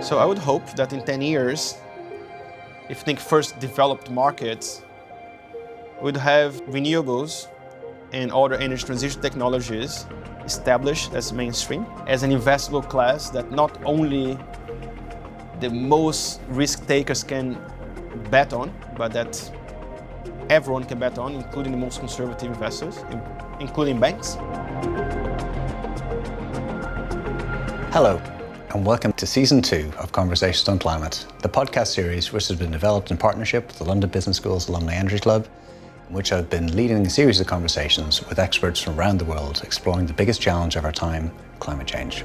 So I would hope that in 10 years, if you think first developed markets, we'd have renewables and other energy transition technologies established as mainstream, as an investable class that not only the most risk takers can bet on, but that everyone can bet on, including the most conservative investors, including banks. Hello, and welcome to Season 2 of Conversations on Climate, the podcast series which has been developed in partnership with the London Business School's Alumni Energy Club, in which I've been leading a series of conversations with experts from around the world exploring the biggest challenge of our time, climate change.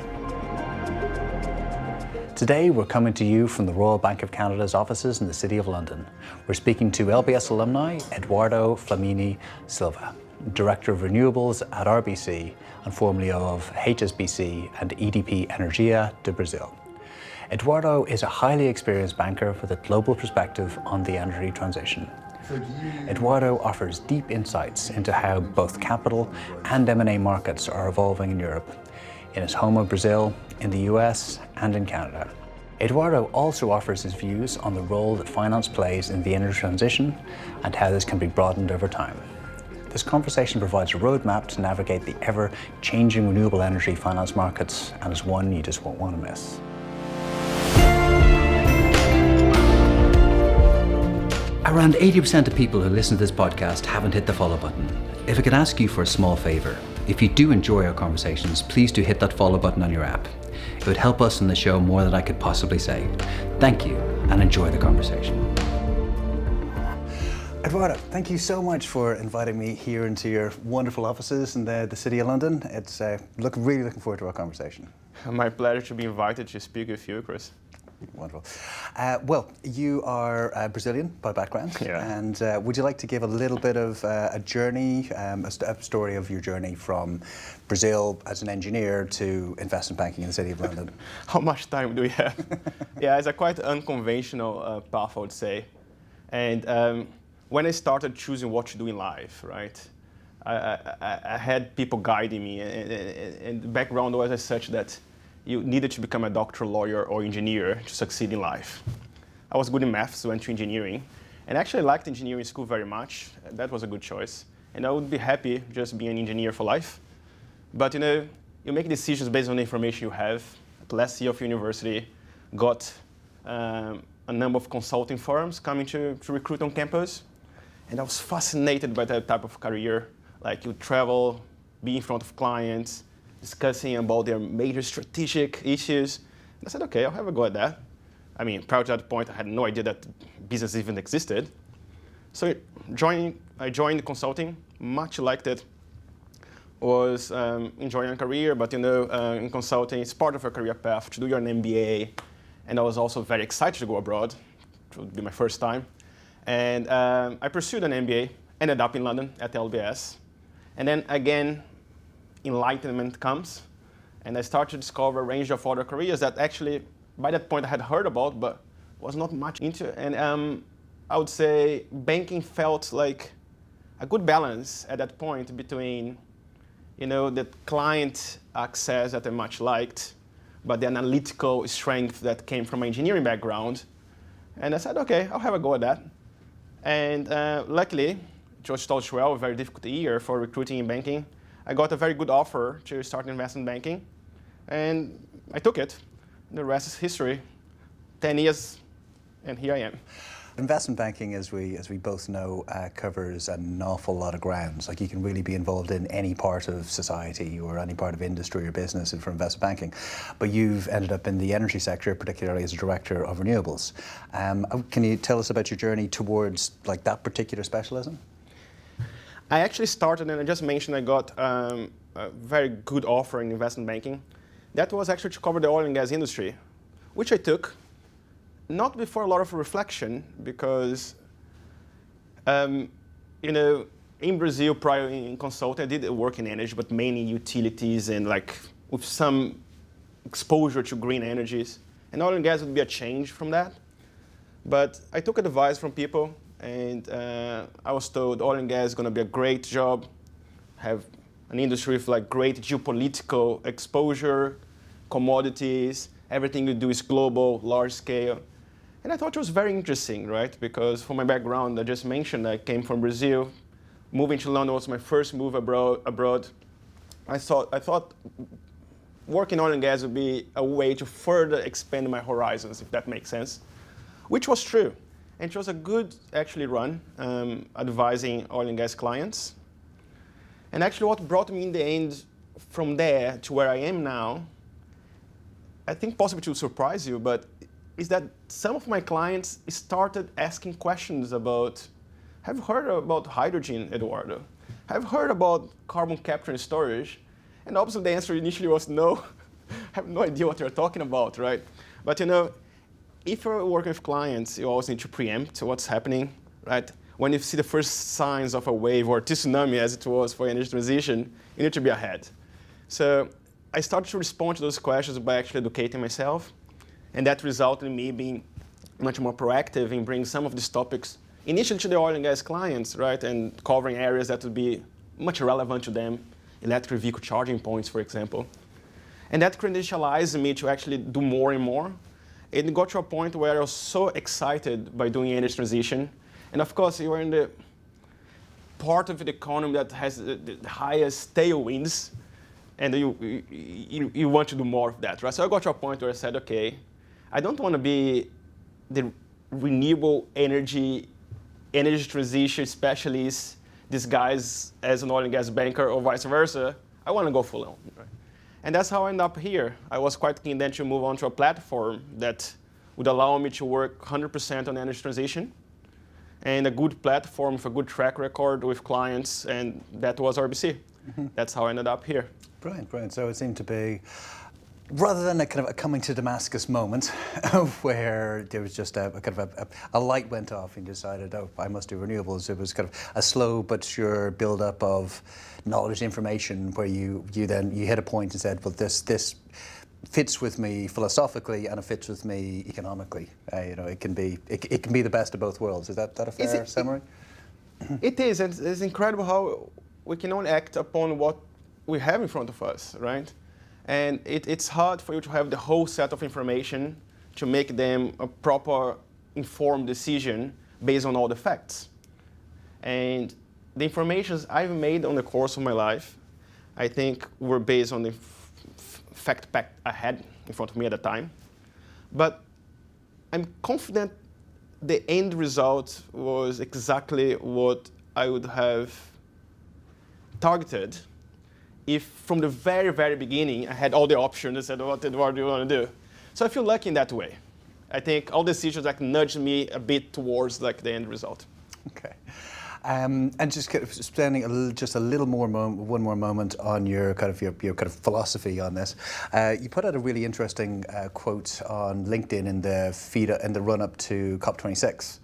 Today we're coming to you from the Royal Bank of Canada's offices in the City of London. We're speaking to LBS alumni Eduardo Famini Silva, Director of Renewables at RBC and formerly of HSBC and EDP Energia de Brazil. Eduardo is a highly experienced banker with a global perspective on the energy transition. Eduardo offers deep insights into how both capital and M&A markets are evolving in Europe, in his home of Brazil, in the US, and in Canada. Eduardo also offers his views on the role that finance plays in the energy transition and how this can be broadened over time. This conversation provides a roadmap to navigate the ever-changing renewable energy finance markets, and is one you just won't want to miss. Around 80% of people who listen to this podcast haven't hit the follow button. If I could ask you for a small favor, if you do enjoy our conversations, please do hit that follow button on your app. It would help us in the show more than I could possibly say. Thank you, and enjoy the conversation. Eduardo, thank you so much for inviting me here into your wonderful offices in the City of London. It's really looking forward to our conversation. My pleasure to be invited to speak with you, Chris. Wonderful. Well, you are Brazilian by background, and would you like to give a little bit of a journey, a story of your journey from Brazil as an engineer to investment banking in the City of London? How much time do we have? Yeah, it's a quite unconventional path, I would say. And when I started choosing what to do in life, right, I had people guiding me, and the background was as such that you needed to become a doctor, lawyer, or engineer to succeed in life. I was good in maths, so went to engineering, and actually liked engineering school very much. That was a good choice. And I would be happy just being an engineer for life. But you make decisions based on the information you have. At last year of university, got a number of consulting firms coming to recruit on campus. And I was fascinated by that type of career. Like you travel, be in front of clients, discussing about their major strategic issues. And I said, okay, I'll have a go at that. I mean, prior to that point, I had no idea that business even existed. So I joined consulting, much liked it. Was enjoying a career, but in consulting, it's part of a career path to do your MBA. And I was also very excited to go abroad. It would be my first time. And I pursued an MBA, ended up in London at LBS. And then again, enlightenment comes, and I started to discover a range of other careers that actually, by that point, I had heard about, but was not much into. And I would say banking felt like a good balance at that point between, the client access that I much liked, but the analytical strength that came from my engineering background. And I said, okay, I'll have a go at that. And luckily, it was 2012, a very difficult year for recruiting in banking. I got a very good offer to start investment banking, and I took it. The rest is history. 10 years, and here I am. Investment banking, as we both know, covers an awful lot of grounds. Like you can really be involved in any part of society or any part of industry or business for investment banking. But you've ended up in the energy sector, particularly as a director of renewables. Can you tell us about your journey towards that particular specialism? I actually started, and I just mentioned I got a very good offer in investment banking. That was actually to cover the oil and gas industry, which I took, not before a lot of reflection, because, in Brazil, prior in consulting, I did work in energy, but mainly utilities and with some exposure to green energies. And oil and gas would be a change from that. But I took advice from people, and I was told oil and gas is going to be a great job, have an industry with great geopolitical exposure, commodities, Everything you do is global, large scale. And I thought it was very interesting, right? Because for my background, I just mentioned I came from Brazil. Moving to London was my first move abroad. I thought working oil and gas would be a way to further expand my horizons, if that makes sense, which was true. And it was a good, actually, run advising oil and gas clients. And actually what brought me in the end from there to where I am now, I think possibly to surprise you, but is that some of my clients started asking questions about, have you heard about hydrogen, Eduardo? Have you heard about carbon capture and storage? And obviously the answer initially was no. I have no idea what you're talking about, right? But if you're working with clients, you always need to preempt what's happening, right? When you see the first signs of a wave or tsunami, as it was for energy transition, you need to be ahead. So I started to respond to those questions by actually educating myself. And that resulted in me being much more proactive in bringing some of these topics initially to the oil and gas clients, right? And covering areas that would be much relevant to them, electric vehicle charging points, for example. And that credentialized me to actually do more and more. It got to a point where I was so excited by doing energy transition. And of course, you are in the part of the economy that has the highest tailwinds, and you want to do more of that, right? So I got to a point where I said, okay, I don't want to be the renewable energy transition specialist disguised as an oil and gas banker or vice versa. I want to go full on, right? And that's how I ended up here. I was quite keen then to move on to a platform that would allow me to work 100% on energy transition, and a good platform with a good track record with clients, and that was RBC. Mm-hmm. That's how I ended up here. Brilliant, brilliant. So it seemed to be, rather than a kind of a coming to Damascus moment where there was just a kind of a light went off and you decided, oh, I must do renewables. It was kind of a slow but sure build-up of knowledge, information, where you hit a point and said, well, this fits with me philosophically and it fits with me economically. It can be the best of both worlds. Is that a fair summary? It is, and it's incredible how we can only act upon what we have in front of us, right? And it's hard for you to have the whole set of information to make them a proper informed decision based on all the facts. And the information I've made on the course of my life, I think were based on the fact pack I had in front of me at the time. But I'm confident the end result was exactly what I would have targeted if from the very, very beginning I had all the options and said, what Eduardo do you want to do? So I feel lucky in that way. I think all decisions nudged me a bit towards the end result. Okay. And just kind of spending one more moment on your kind of philosophy on this. You put out a really interesting quote on LinkedIn in the run up to COP26,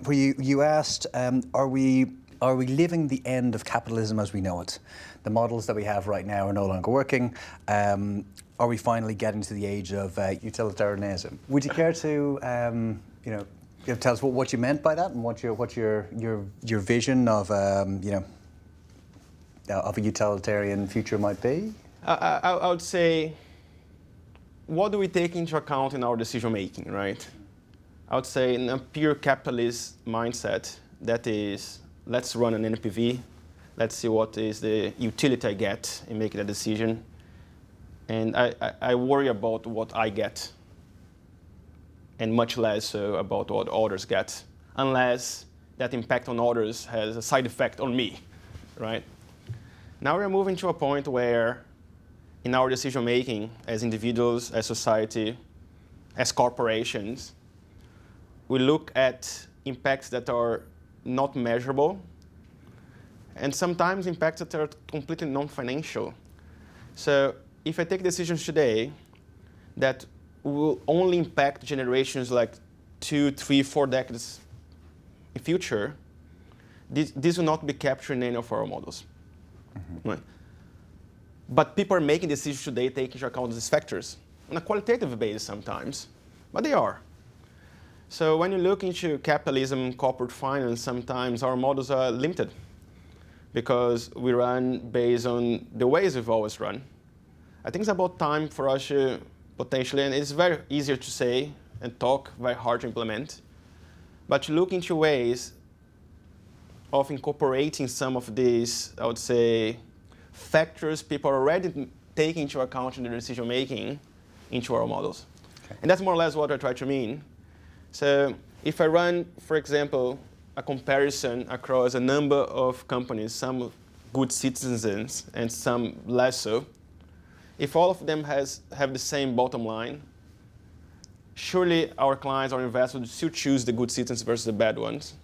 where you asked, are we living the end of capitalism as we know it? The models that we have right now are no longer working. Are we finally getting to the age of utilitarianism? Would you care to tell us what you meant by that and what your vision of of a utilitarian future might be? I would say, what do we take into account in our decision making, right? I would say in a pure capitalist mindset, that is, let's run an NPV, let's see what is the utility I get in making a decision, and I worry about what I get, and much less so about what others get, unless that impact on others has a side effect on me, right? Now we're moving to a point where, in our decision making, as individuals, as society, as corporations, we look at impacts that are not measurable, and sometimes impacts that are completely non-financial. So if I take decisions today that will only impact generations like 2, 3, 4 decades in future, this will not be captured in any of our models. Mm-hmm. Right? But people are making decisions today taking into account these factors on a qualitative basis sometimes, but they are. So when you look into capitalism, corporate finance, sometimes our models are limited because we run based on the ways we've always run. I think it's about time for us to potentially, and it's very easier to say and talk, very hard to implement. But to look into ways of incorporating some of these, I would say, factors people are already taking into account in their decision making into our models. Okay. And that's more or less what I try to mean. So if I run, for example, a comparison across a number of companies, some good citizens and some less so, if all of them have the same bottom line, surely our clients or investors would still choose the good citizens versus the bad ones,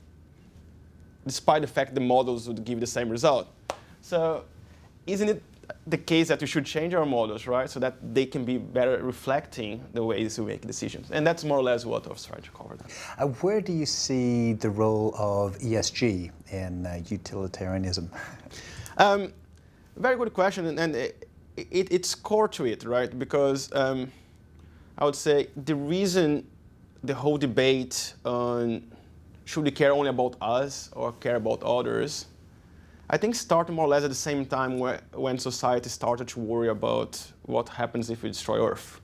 despite the fact the models would give the same result. So isn't it the case that we should change our models, right, so that they can be better reflecting the ways we make decisions? And that's more or less what I was trying to cover. Where do you see the role of ESG in utilitarianism? Very good question, and it's core to it, right? Because I would say the reason the whole debate on should we care only about us or care about others, I think started more or less at the same time when society started to worry about what happens if we destroy Earth.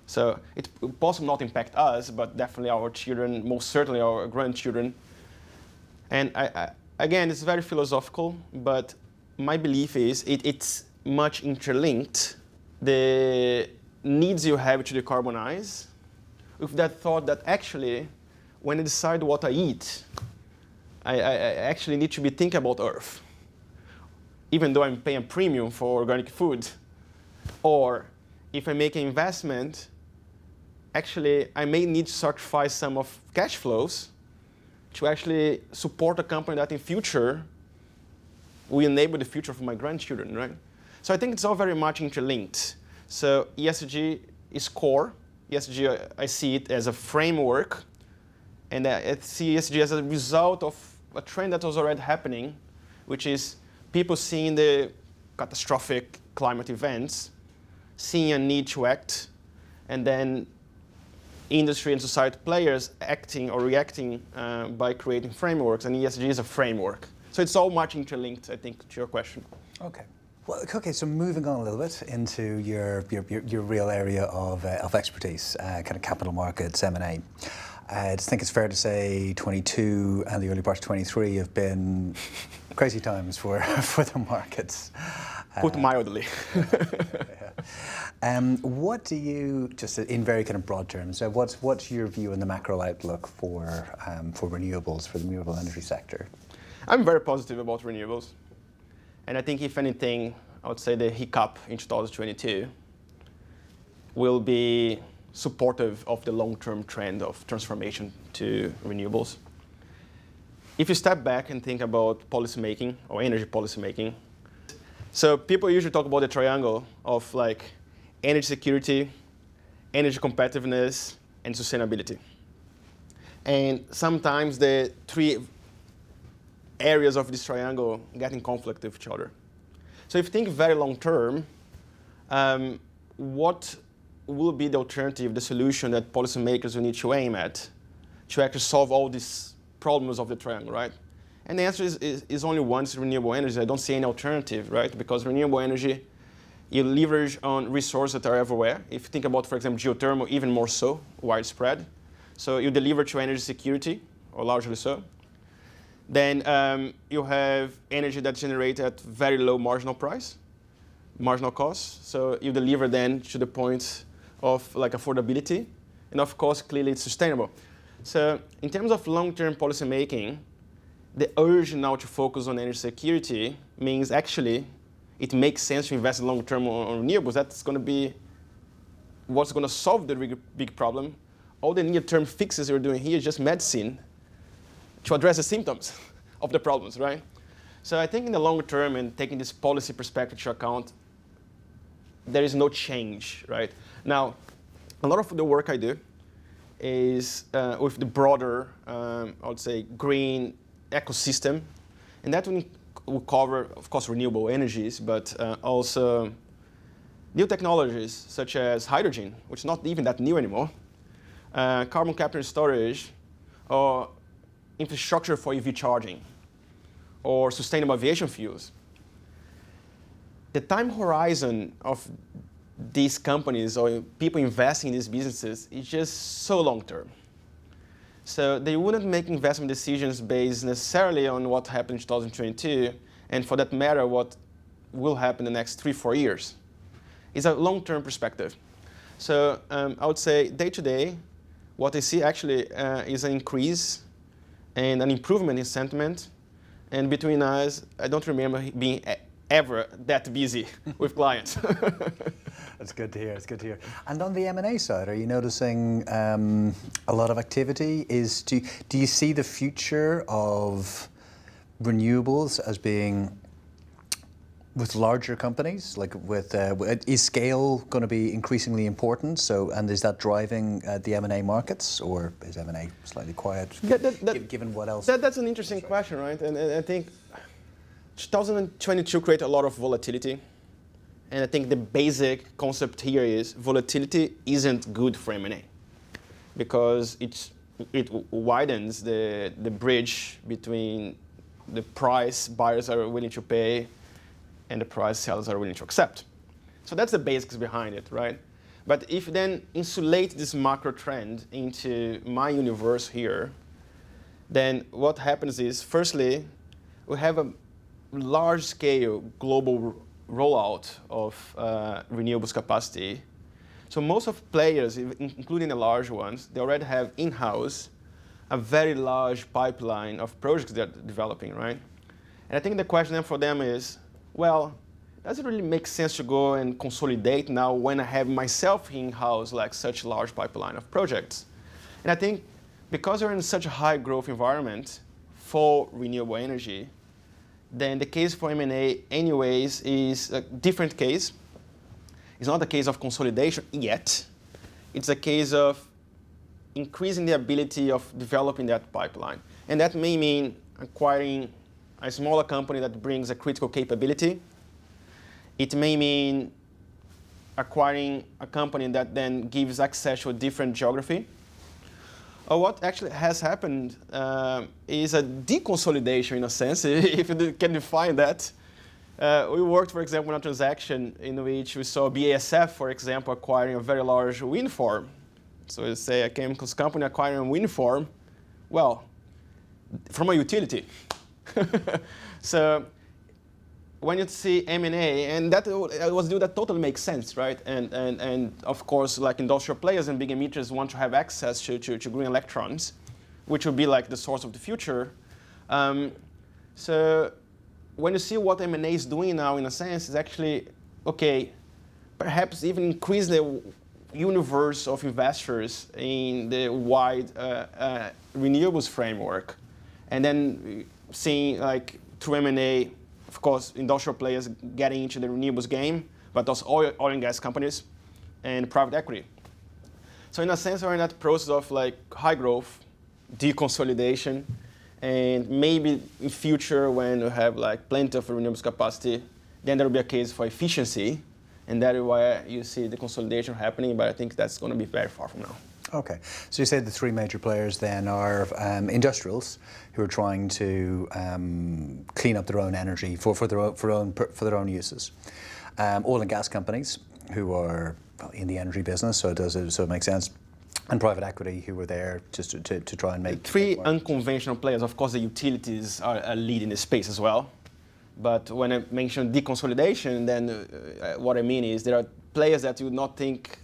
So it possibly not impact us, but definitely our children, most certainly our grandchildren. And again, it's very philosophical, but my belief is it's much interlinked. The needs you have to decarbonize with that thought that actually, when I decide what I eat, I actually need to be thinking about Earth, even though I'm paying a premium for organic food. Or if I make an investment, actually I may need to sacrifice some of cash flows to actually support a company that in future will enable the future for my grandchildren, right? So I think it's all very much interlinked. So ESG is core. ESG, I see it as a framework, and I see ESG as a result of a trend that was already happening, which is people seeing the catastrophic climate events, seeing a need to act, and then industry and society players acting or reacting by creating frameworks, and ESG is a framework. So it's all much interlinked, I think, to your question. Okay. Well, okay, so moving on a little bit into your real area of expertise, kind of capital markets, M&A. I just think it's fair to say 22 and the early part of 23 have been crazy times for the markets. Put mildly. What do you, just in very kind of broad terms, what's your view on the macro outlook for renewables, for the renewable energy sector? I'm very positive about renewables. And I think if anything, I would say the hiccup in 2022 will be supportive of the long-term trend of transformation to renewables. If you step back and think about policymaking or energy policymaking, so people usually talk about the triangle of like energy security, energy competitiveness, and sustainability. And sometimes the three areas of this triangle get in conflict with each other. So if you think very long-term, what will be the alternative, the solution that policymakers will need to aim at to actually solve all these problems of the triangle, right? And the answer is only one, it's renewable energy. I don't see any alternative, right? Because renewable energy, you leverage on resources that are everywhere. If you think about, for example, geothermal, even more so, widespread. So you deliver to energy security, or largely so. Then you have energy that's generated at very low marginal cost. So you deliver then to the point of like affordability. And of course, clearly it's sustainable. So in terms of long-term policy making, the urge now to focus on energy security means actually it makes sense to invest long-term on renewables. That's going to be what's going to solve the big problem. All the near-term fixes we're doing here is just medicine to address the symptoms of the problems, right? So I think in the longer term and taking this policy perspective to account, there is no change, right? Now, a lot of the work I do is with the broader, I would say, green ecosystem. And that will cover, of course, renewable energies, but also new technologies such as hydrogen, which is not even that new anymore, carbon capture and storage, or infrastructure for EV charging, or sustainable aviation fuels. The time horizon of these companies or people investing in these businesses is just so long-term. So they wouldn't make investment decisions based necessarily on what happened in 2022, and for that matter, what will happen in the next 3-4 years. It's a long-term perspective. So I would say day-to-day, what I see actually is an increase and an improvement in sentiment. And between us, I don't remember being ever that busy with clients. That's good to hear. It's good to hear. And on the M&A side, are you noticing a lot of activity? Do you see the future of renewables as being with larger companies? Like is scale going to be increasingly important? So, and is that driving the M&A markets, or is M&A slightly quiet? Given what else? That's an interesting question, right? And I think 2022 created a lot of volatility. And I think the basic concept here is volatility isn't good for M&A, because it widens the bridge between the price buyers are willing to pay and the price sellers are willing to accept. So that's the basics behind it, right? But if you then insulate this macro trend into my universe here, then what happens is, firstly, we have a large-scale global rollout of renewables capacity. So most of players, including the large ones, they already have in-house a very large pipeline of projects they're developing, right? And I think the question then for them is, well, does it really make sense to go and consolidate now when I have myself in-house like such a large pipeline of projects? And I think because we're in such a high growth environment for renewable energy, then the case for M&A anyways is a different case. It's not a case of consolidation yet. It's a case of increasing the ability of developing that pipeline. And that may mean acquiring a smaller company that brings a critical capability. It may mean acquiring a company that then gives access to a different geography. Or what actually has happened is a deconsolidation in a sense, if you can define that. We worked, for example, on a transaction in which we saw BASF, for example, acquiring a very large wind farm. So you say a chemicals company acquiring a wind farm, well, from a utility. So when you see M&A, and that was a deal that totally makes sense, right? And of course, like industrial players and big emitters want to have access to green electrons, which will be like the source of the future. So when you see what M&A is doing now, in a sense, is actually, okay, perhaps even increase the universe of investors in the wide renewables framework. And then seeing like through M&A, of course, industrial players getting into the renewables game, but also oil and gas companies and private equity. So in a sense, we're in that process of like high growth, deconsolidation, and maybe in future when we have like plenty of renewables capacity, then there will be a case for efficiency, and that is why you see the consolidation happening, but I think that's going to be very far from now. Okay, so you say the three major players then are industrials who are trying to clean up their own energy for their own uses. Oil and gas companies who are in the energy business, so it makes sense. And private equity who were there just to try and make... Three unconventional players. Of course, the utilities are a lead in the space as well. But when I mention deconsolidation, then what I mean is there are players that you would not think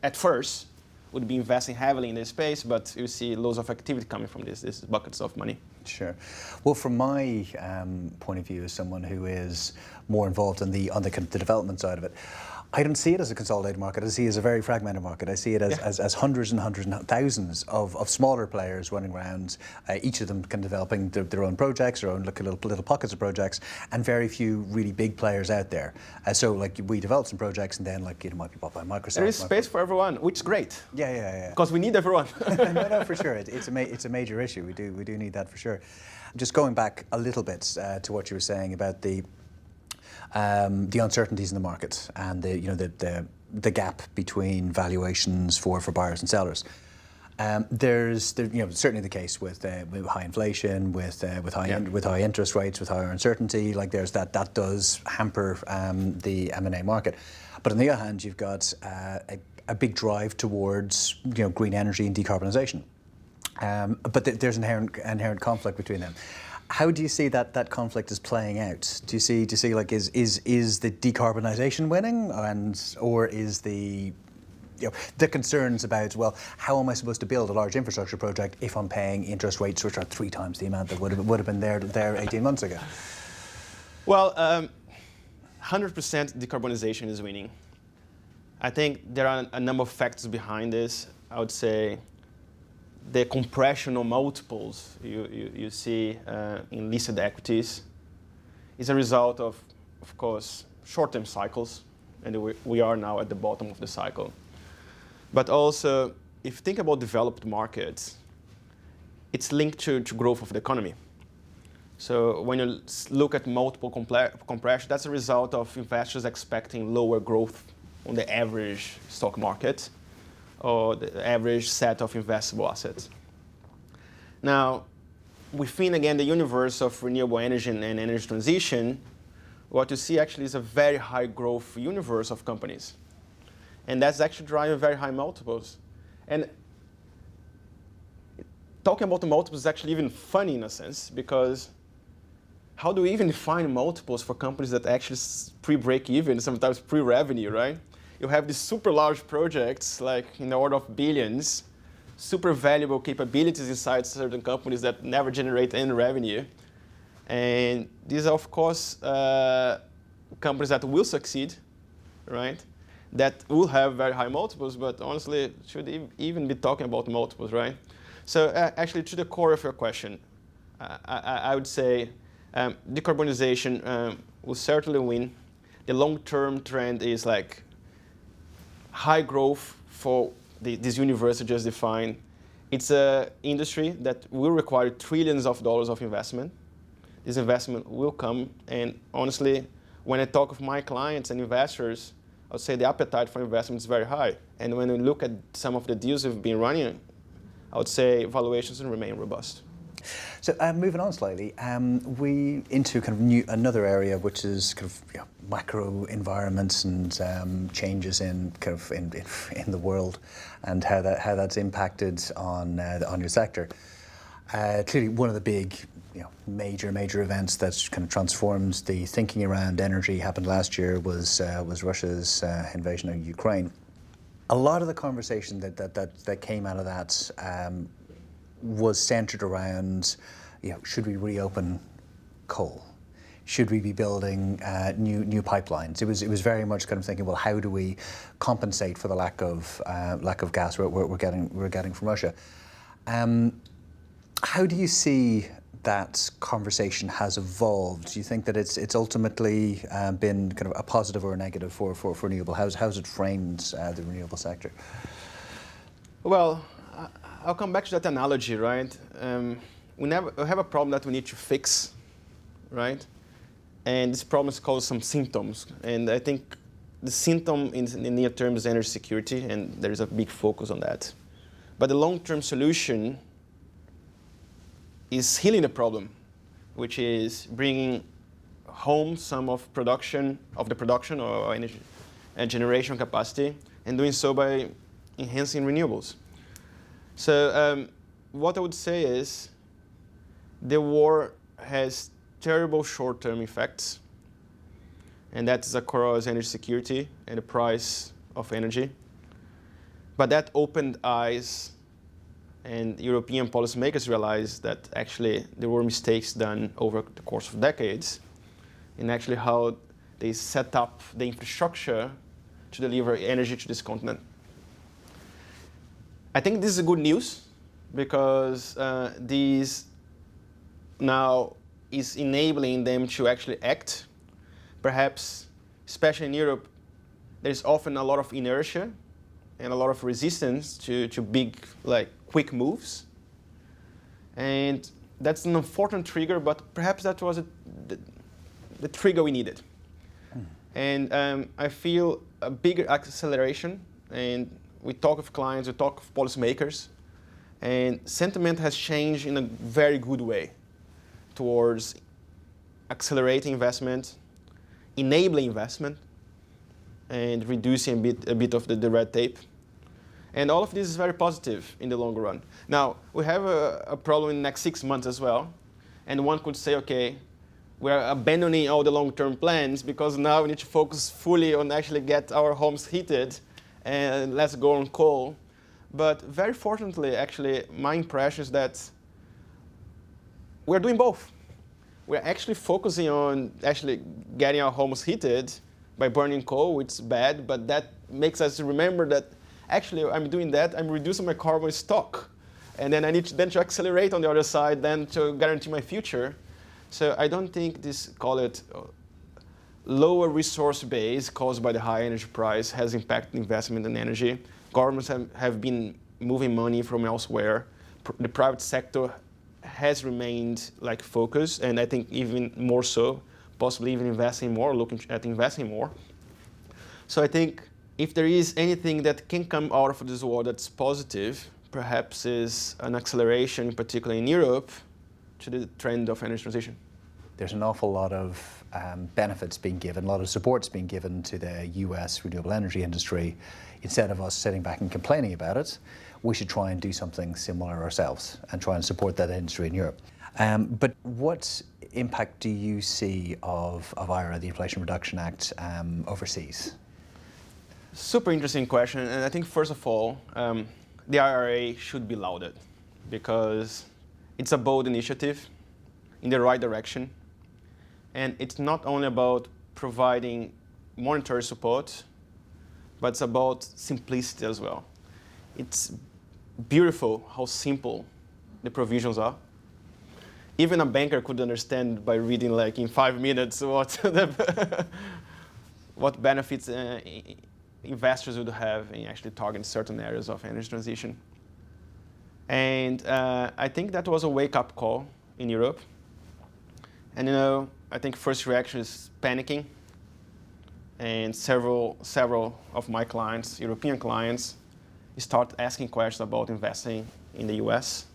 at first would be investing heavily in this space, but you see loads of activity coming from this buckets of money. Sure. Well, from my point of view as someone who is more involved on the development side of it, I don't see it as a consolidated market. I see it as a very fragmented market. I see it as hundreds and hundreds and thousands of smaller players running around, each of them kind of developing their own projects, their own little pockets of projects, and very few really big players out there. So like we develop some projects and then like it might be bought by Microsoft. There is space for everyone, which is great. Yeah. Because we need everyone. No, for sure. It's a major issue. We do need that for sure. Just going back a little bit to what you were saying about the uncertainties in the market and the gap between valuations for buyers and sellers. There's certainly the case with high inflation, with high interest rates, with higher uncertainty. Like that does hamper the M&A market. But on the other hand, you've got a big drive towards green energy and decarbonisation. But there's inherent conflict between them. How do you see that conflict is playing out? Do you see like is the decarbonisation winning, or is the concerns about, well, how am I supposed to build a large infrastructure project if I'm paying interest rates which are 3 times the amount that would have been there 18 months ago? Well, 100% decarbonization is winning. I think there are a number of factors behind this. I would say the compression of multiples you see in listed equities is a result of course, short-term cycles, and we are now at the bottom of the cycle. But also, if you think about developed markets, it's linked to growth of the economy. So when you look at multiple compression, that's a result of investors expecting lower growth on the average stock market or the average set of investable assets. Now, within, again, the universe of renewable energy and energy transition, what you see actually is a very high growth universe of companies. And that's actually driving very high multiples. And talking about the multiples is actually even funny in a sense, because how do we even define multiples for companies that actually pre-break even, sometimes pre-revenue, right? You have these super large projects, like in the order of billions, super valuable capabilities inside certain companies that never generate any revenue. And these are, of course, companies that will succeed, right? That will have very high multiples, but honestly, should even be talking about multiples, right? So actually, to the core of your question, I would say decarbonization will certainly win. The long-term trend is like high growth for this universe you just defined. It's an industry that will require trillions of dollars of investment. This investment will come, and honestly, when I talk with my clients and investors, I would say the appetite for investment is very high. And when we look at some of the deals we've been running, I would say valuations remain robust. So moving on slightly, we into kind of another area which is kind of macro environments and changes in kind of in the world, and how that's impacted on your sector. Clearly, one of the big major events that kind of transformed the thinking around energy happened last year was Russia's invasion of Ukraine. A lot of the conversation that came out of that was centered around, should we reopen coal? Should we be building new pipelines? It was very much kind of thinking, well, how do we compensate for the lack of gas we're getting from Russia? How do you see that conversation has evolved? Do you think that it's ultimately been kind of a positive or a negative for renewable? How's it framed the renewable sector? Well, I'll come back to that analogy, right? We have a problem that we need to fix, right? And this problem is called some symptoms. And I think the symptom in the near term is energy security, and there is a big focus on that. But the long-term solution is healing the problem, which is bringing home some of the production or energy and generation capacity, and doing so by enhancing renewables. So what I would say is the war has terrible short-term effects, and that's across energy security and the price of energy. But that opened eyes, and European policymakers realized that actually there were mistakes done over the course of decades in actually how they set up the infrastructure to deliver energy to this continent. I think this is good news because this now is enabling them to actually act. Perhaps, especially in Europe, there's often a lot of inertia and a lot of resistance to big, quick moves. And that's an unfortunate trigger, but perhaps that was the trigger we needed. And I feel a bigger acceleration, and we talk with clients, we talk with policymakers, and sentiment has changed in a very good way towards accelerating investment, enabling investment, and reducing a bit of the red tape. And all of this is very positive in the long run. Now, we have a problem in the next 6 months as well. And one could say, okay, we're abandoning all the long-term plans because now we need to focus fully on actually get our homes heated and let's go on coal. But very fortunately, actually, my impression is that we're doing both. We're actually focusing on actually getting our homes heated by burning coal, which is bad, but that makes us remember that actually I'm doing that, I'm reducing my carbon stock. And then I need to accelerate on the other side then to guarantee my future. So I don't think this, call it, lower resource base caused by the high energy price has impacted investment in energy. Governments have been moving money from elsewhere. The private sector has remained like focused, and I think even more so, possibly even investing more, looking at investing more. So I think if there is anything that can come out of this war that's positive, perhaps is an acceleration, in particular in Europe, to the trend of energy transition. There's an awful lot of benefits being given, a lot of supports being given to the US renewable energy industry. Instead of us sitting back and complaining about it, we should try and do something similar ourselves and try and support that industry in Europe. But what impact do you see of IRA, the Inflation Reduction Act, overseas? Super interesting question, and I think first of all, the IRA should be lauded because it's a bold initiative in the right direction, and it's not only about providing monetary support, but it's about simplicity as well. It's beautiful how simple the provisions are. Even a banker could understand by reading like in 5 minutes what benefits investors would have in actually targeting certain areas of energy transition. And I think that was a wake-up call in Europe. And I think first reaction is panicking. And several of my clients, European clients, start asking questions about investing in the US,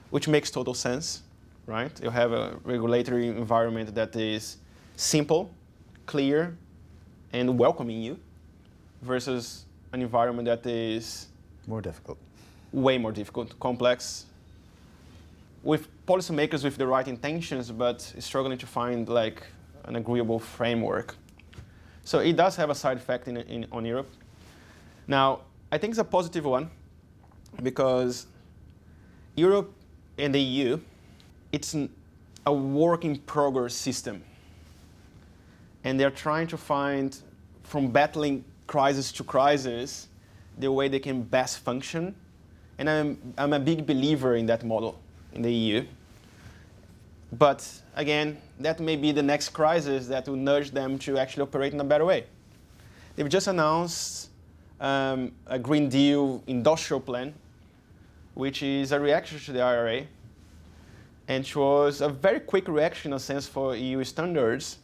which makes total sense, right? You have a regulatory environment that is simple, clear, and welcoming you, versus an environment that is more difficult, way more difficult, complex, with policymakers with the right intentions, but struggling to find like an agreeable framework. So it does have a side effect on Europe. Now, I think it's a positive one because Europe and the EU, it's a work in progress system. And they're trying to find, from battling crisis to crisis, the way they can best function. And I'm a big believer in that model in the EU. But again, that may be the next crisis that will nudge them to actually operate in a better way. They've just announced a Green Deal industrial plan, which is a reaction to the IRA, and it was a very quick reaction in a sense for EU standards,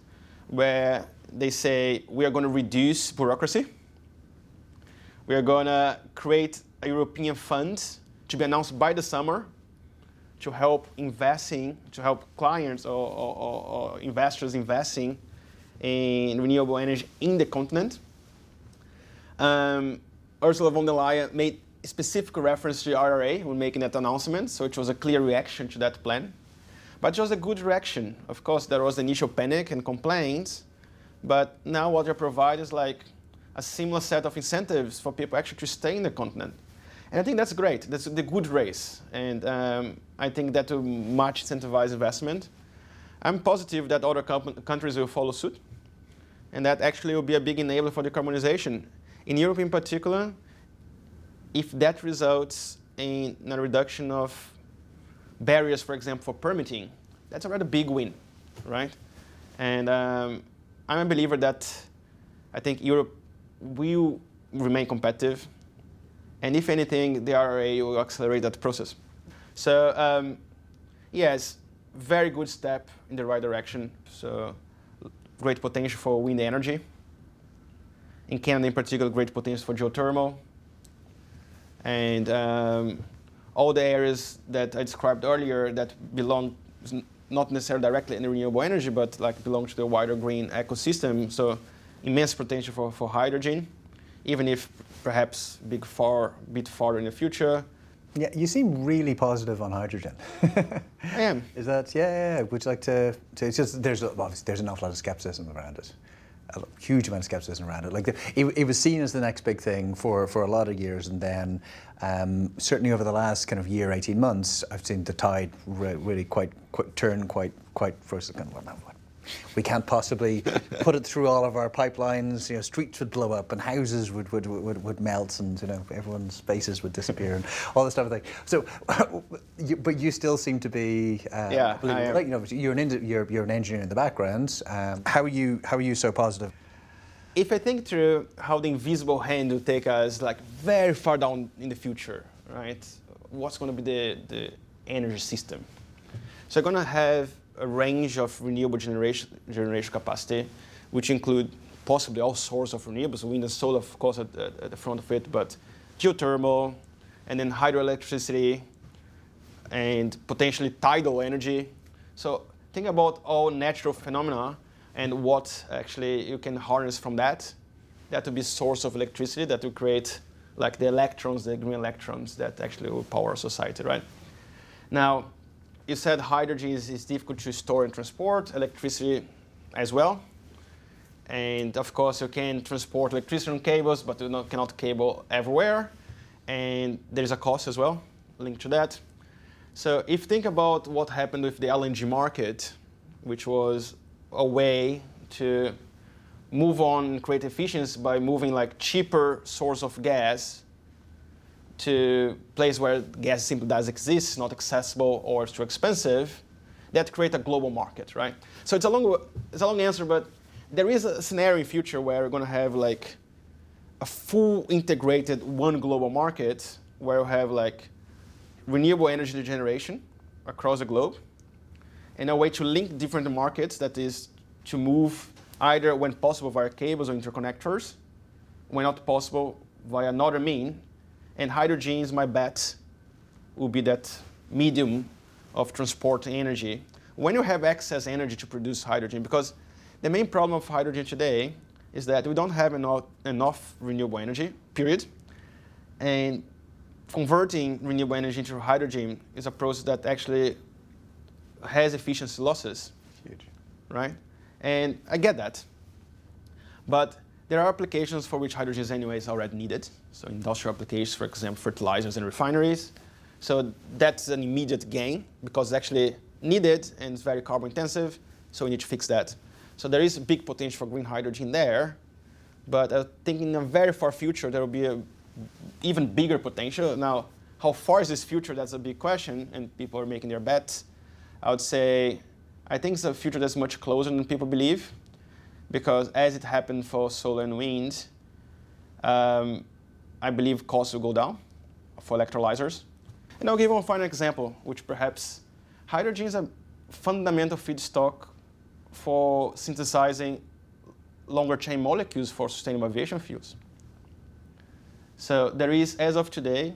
where they say we are going to reduce bureaucracy. We are going to create a European fund to be announced by the summer to help clients or investors investing in renewable energy in the continent. Ursula von der Leyen made specific reference to the IRA when making that announcement, so it was a clear reaction to that plan. But it was a good reaction. Of course, there was initial panic and complaints, but now what they provide is like a similar set of incentives for people actually to stay in the continent. And I think that's great. That's the good race. And I think that will much incentivize investment. I'm positive that other countries will follow suit, and that actually will be a big enabler for decarbonization. In Europe in particular, if that results in a reduction of barriers, for example, for permitting, that's already a big win, right? And I'm a believer that I think Europe will remain competitive. And if anything, the IRA will accelerate that process. So yes, very good step in the right direction. So great potential for wind energy. In Canada in particular, great potential for geothermal. And all the areas that I described earlier that belong, not necessarily directly in the renewable energy, but like belong to the wider green ecosystem. So immense potential for hydrogen, even if perhaps bit farther in the future. Yeah, you seem really positive on hydrogen. I am. Is that, yeah. Would you like to it's just, obviously there's an awful lot of skepticism around it. A huge amount of skepticism around it. Like it was seen as the next big thing for a lot of years, and then certainly over the last kind of year, 18 months, I've seen the tide really turn quite first. Kind of, we can't possibly put it through all of our pipelines. You know, streets would blow up and houses would melt, and you know, everyone's faces would disappear and all this type of thing. So, but you still seem to be yeah. Like, you know, you're an engineer in the background. How are you so positive? If I think through how the invisible hand will take us like very far down in the future, right? What's going to be the energy system? So you're going to have a range of renewable generation capacity, which include possibly all sorts of renewables, wind and solar, of course, at the front of it, but geothermal, and then hydroelectricity, and potentially tidal energy. So think about all natural phenomena and what actually you can harness from that. That will be a source of electricity that will create like the electrons, the green electrons that actually will power our society, right? Now, you said hydrogen is difficult to store and transport, electricity as well. And of course, you can transport electricity on cables, but you cannot cable everywhere. And there's a cost as well linked to that. So if you think about what happened with the LNG market, which was a way to move on and create efficiency by moving like cheaper source of gas to place where gas simply does exist, not accessible or it's too expensive, that create a global market, right? So it's a long answer, but there is a scenario in future where we're going to have like a full integrated one global market where we have like renewable energy generation across the globe, and a way to link different markets, that is to move either when possible via cables or interconnectors, when not possible via another mean. And hydrogen is my bet, will be that medium of transport energy. When you have excess energy to produce hydrogen, because the main problem of hydrogen today is that we don't have enough renewable energy, period. And converting renewable energy into hydrogen is a process that actually has efficiency losses. Huge. Right? And I get that. But there are applications for which hydrogen is anyways already needed. So industrial applications, for example, fertilizers and refineries. So that's an immediate gain because it's actually needed and it's very carbon intensive. So we need to fix that. So there is a big potential for green hydrogen there. But I think in a very far future, there will be an even bigger potential. Now, how far is this future? That's a big question, and people are making their bets. I would say, I think it's a future that's much closer than people believe, because as it happened for solar and wind, I believe costs will go down for electrolyzers. And I'll give one final example, which perhaps hydrogen is a fundamental feedstock for synthesizing longer chain molecules for sustainable aviation fuels. So there is, as of today,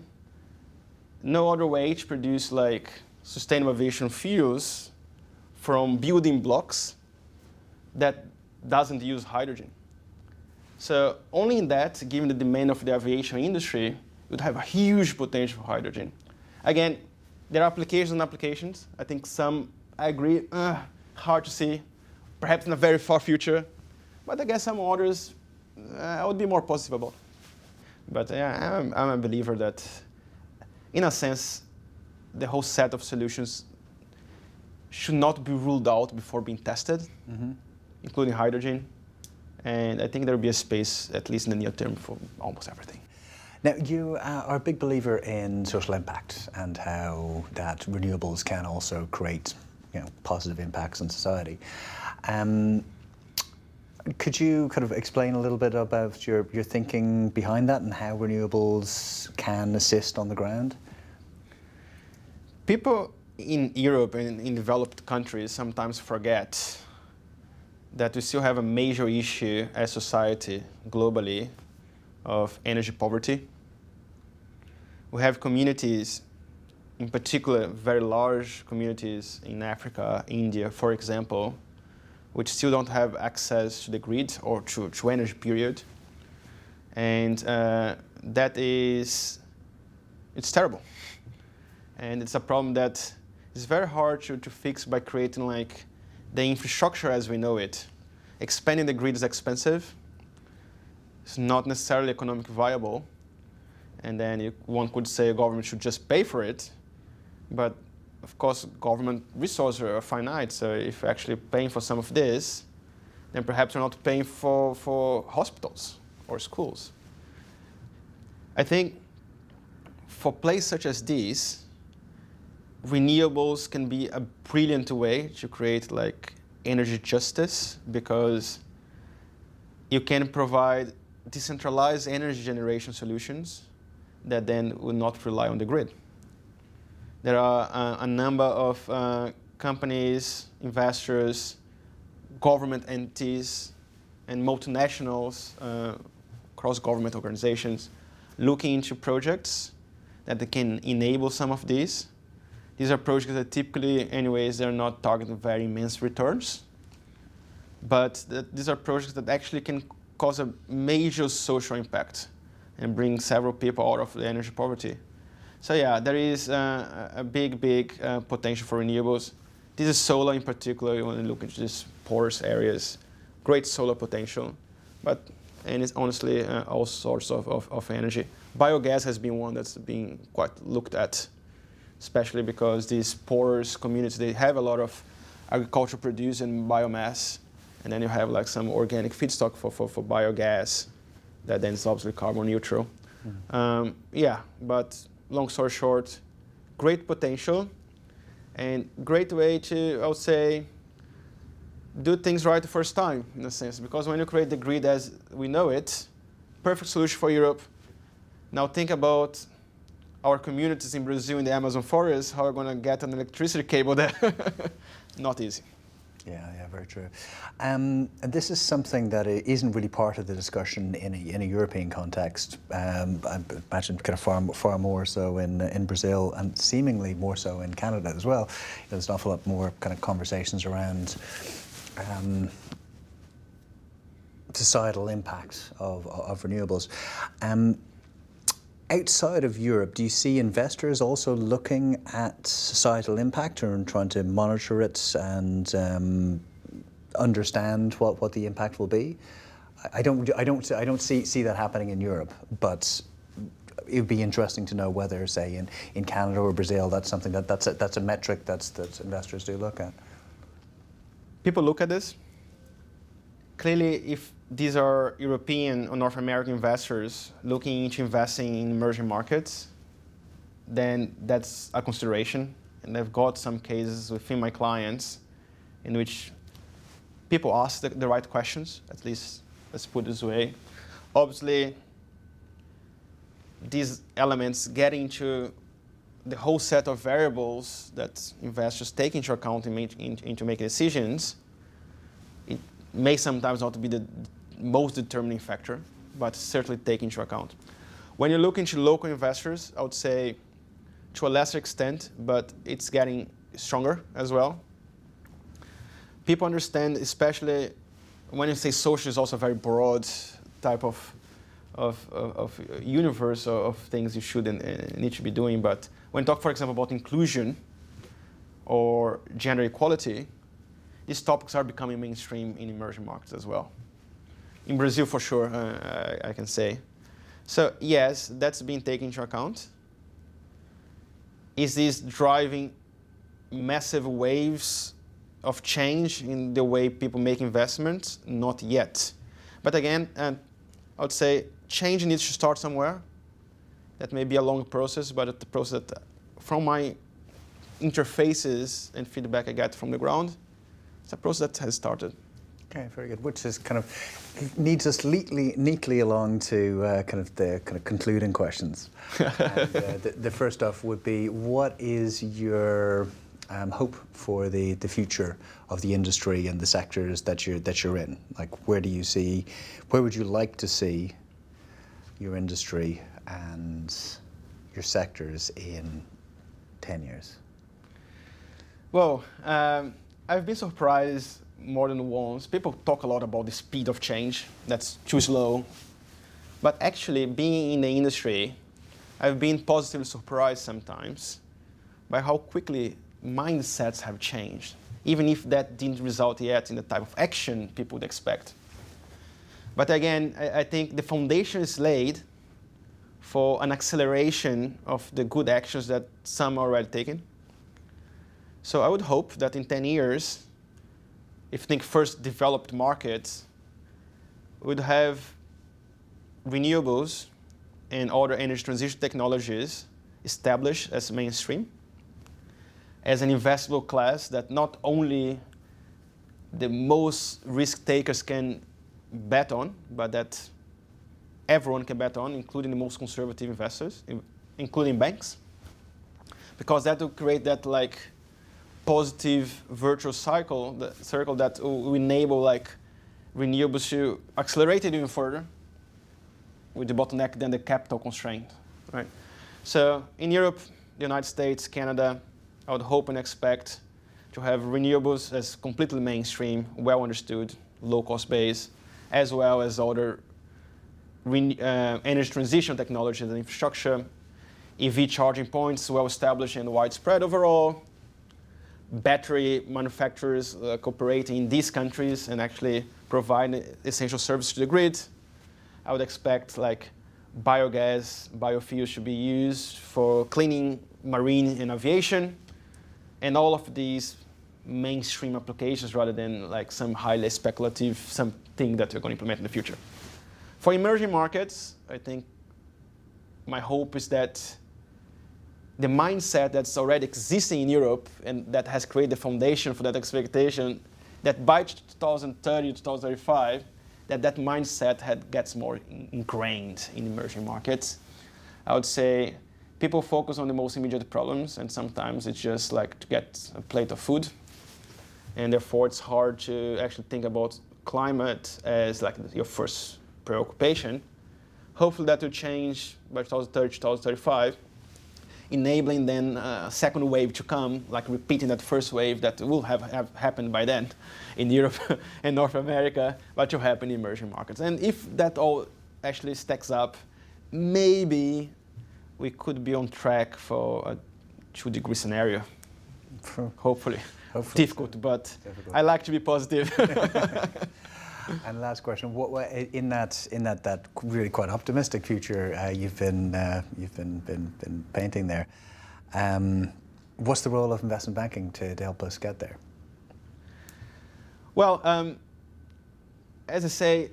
no other way to produce like sustainable aviation fuels from building blocks that doesn't use hydrogen. So only in that, given the demand of the aviation industry, would have a huge potential for hydrogen. Again, there are applications and applications. I think some, I agree, hard to see, perhaps in a very far future. But I guess some others, I would be more positive about. But yeah, I'm a believer that, in a sense, the whole set of solutions should not be ruled out before being tested, including hydrogen. And I think there will be a space, at least in the near term, for almost everything. Now, you are a big believer in social impact and how that renewables can also create, positive impacts in society. Could you kind of explain a little bit about your thinking behind that and how renewables can assist on the ground? People in Europe and in developed countries sometimes forget that we still have a major issue as society globally of energy poverty. We have communities, in particular very large communities in Africa, India, for example, which still don't have access to the grid or to energy, period. And it's terrible. And it's a problem that is very hard to fix by creating like the infrastructure as we know it. Expanding the grid is expensive. It's not necessarily economically viable. And then one could say a government should just pay for it. But of course, government resources are finite. So if you're actually paying for some of this, then perhaps you're not paying for hospitals or schools. I think for places such as these, renewables can be a brilliant way to create like energy justice, because you can provide decentralized energy generation solutions that then will not rely on the grid. There are a number of companies, investors, government entities, and multinationals, cross-government organizations, looking into projects that they can enable some of these. These are projects that typically, anyways, they're not targeting very immense returns. But these are projects that actually can cause a major social impact and bring several people out of the energy poverty. So yeah, there is a big potential for renewables. This is solar in particular, when you look into these porous areas, great solar potential. And it's honestly all sorts of energy. Biogas has been one that's been quite looked at, especially because these porous communities, they have a lot of agriculture producing biomass, and then you have like some organic feedstock for biogas that then is obviously carbon neutral. Yeah, but long story short, great potential and great way to, I would say, do things right the first time, in a sense, because when you create the grid as we know it, perfect solution for Europe. Now think about our communities in Brazil in the Amazon forest, how we're going to get an electricity cable there. Not easy. Yeah, very true. And this is something that isn't really part of the discussion in a European context. I imagine kind of far more so in Brazil, and seemingly more so in Canada as well. There's an awful lot more kind of conversations around societal impact of renewables. Outside of Europe, do you see investors also looking at societal impact or trying to monitor it and understand what the impact will be? I don't see that happening in Europe, but it would be interesting to know whether, say, in Canada or Brazil, that's something that's a metric that investors do look at. People look at this. Clearly, if these are European or North American investors looking into investing in emerging markets, then that's a consideration. And I've got some cases within my clients in which people ask the right questions, at least let's put it this way. Obviously, these elements get into the whole set of variables that investors take into account into making decisions. It may sometimes not be the most determining factor, but certainly take into account. When you look into local investors, I would say to a lesser extent, but it's getting stronger as well. People understand, especially when you say social is also a very broad type of universe of things you should and need to be doing. But when you talk, for example, about inclusion or gender equality, these topics are becoming mainstream in emerging markets as well. In Brazil, for sure, I can say. So yes, that's being taken into account. Is this driving massive waves of change in the way people make investments? Not yet. But again, I would say change needs to start somewhere. That may be a long process, but the process that, from my interfaces and feedback I get from the ground, it's a process that has started. Okay, very good. Which is kind of leads us neatly along to kind of concluding questions. And, the first off would be, what is your hope for the future of the industry and the sectors that you're in? Like, where would you like to see your industry and your sectors in 10 years? Well, I've been surprised more than once. People talk a lot about the speed of change, that's too slow. But actually, being in the industry, I've been positively surprised sometimes by how quickly mindsets have changed, even if that didn't result yet in the type of action people would expect. But again, I think the foundation is laid for an acceleration of the good actions that some are already taken. So I would hope that in 10 years, if you think first developed markets, would have renewables and other energy transition technologies established as mainstream, as an investable class that not only the most risk takers can bet on, but that everyone can bet on, including the most conservative investors, including banks, because that will create that like positive virtuous cycle, the circle that will enable like renewables to accelerate it even further with the bottleneck than the capital constraint, right? So in Europe, the United States, Canada, I would hope and expect to have renewables as completely mainstream, well understood, low cost base, as well as other energy transition technologies and infrastructure, EV charging points well established and widespread overall, battery manufacturers cooperating in these countries and actually provide essential services to the grid. I would expect like biogas, biofuels should be used for cleaning marine and aviation, and all of these mainstream applications rather than like some highly speculative something that we're going to implement in the future. For emerging markets, I think my hope is that the mindset that's already existing in Europe and that has created the foundation for that expectation, that by 2030, 2035, that mindset gets more ingrained in emerging markets. I would say people focus on the most immediate problems, and sometimes it's just like to get a plate of food, and therefore it's hard to actually think about climate as like your first preoccupation. Hopefully that will change by 2030, 2035, enabling then a second wave to come, like repeating that first wave that will have happened by then in Europe and North America, but will happen in emerging markets. And if that all actually stacks up, maybe we could be on track for a 2-degree scenario. Hopefully. Difficult, but I like to be positive. And last question: what in that really quite optimistic future you've been painting there? What's the role of investment banking to help us get there? Well, as I say,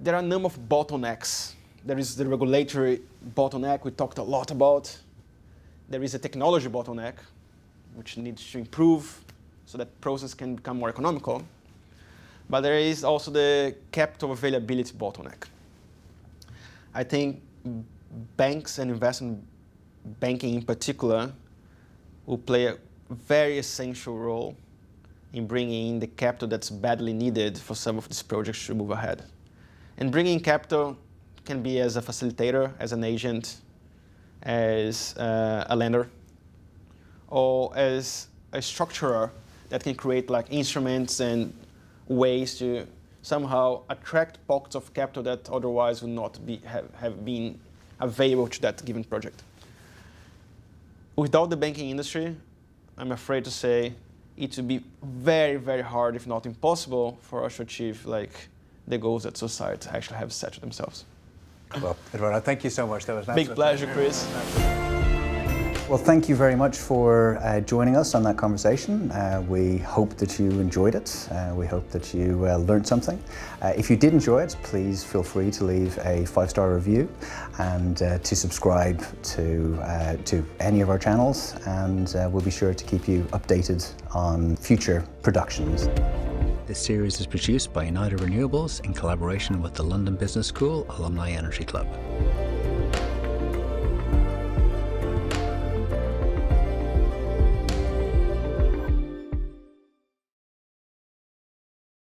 there are a number of bottlenecks. There is the regulatory bottleneck we talked a lot about. There is a technology bottleneck, which needs to improve so that process can become more economical. But there is also the capital availability bottleneck. I think banks and investment banking in particular will play a very essential role in bringing in the capital that's badly needed for some of these projects to move ahead. And bringing capital can be as a facilitator, as an agent, as a lender, or as a structurer that can create like instruments and ways to somehow attract pockets of capital that otherwise would not have been available to that given project. Without the banking industry, I'm afraid to say it would be very, very hard, if not impossible, for us to achieve like the goals that society actually have set to themselves. Well, Eduardo, thank you so much. That was an big pleasure, Chris. Well, thank you very much for joining us on that conversation. We hope that you enjoyed it. We hope that you learned something. If you did enjoy it, please feel free to leave a 5-star review and to subscribe to any of our channels, and we'll be sure to keep you updated on future productions. This series is produced by United Renewables in collaboration with the London Business School Alumni Energy Club.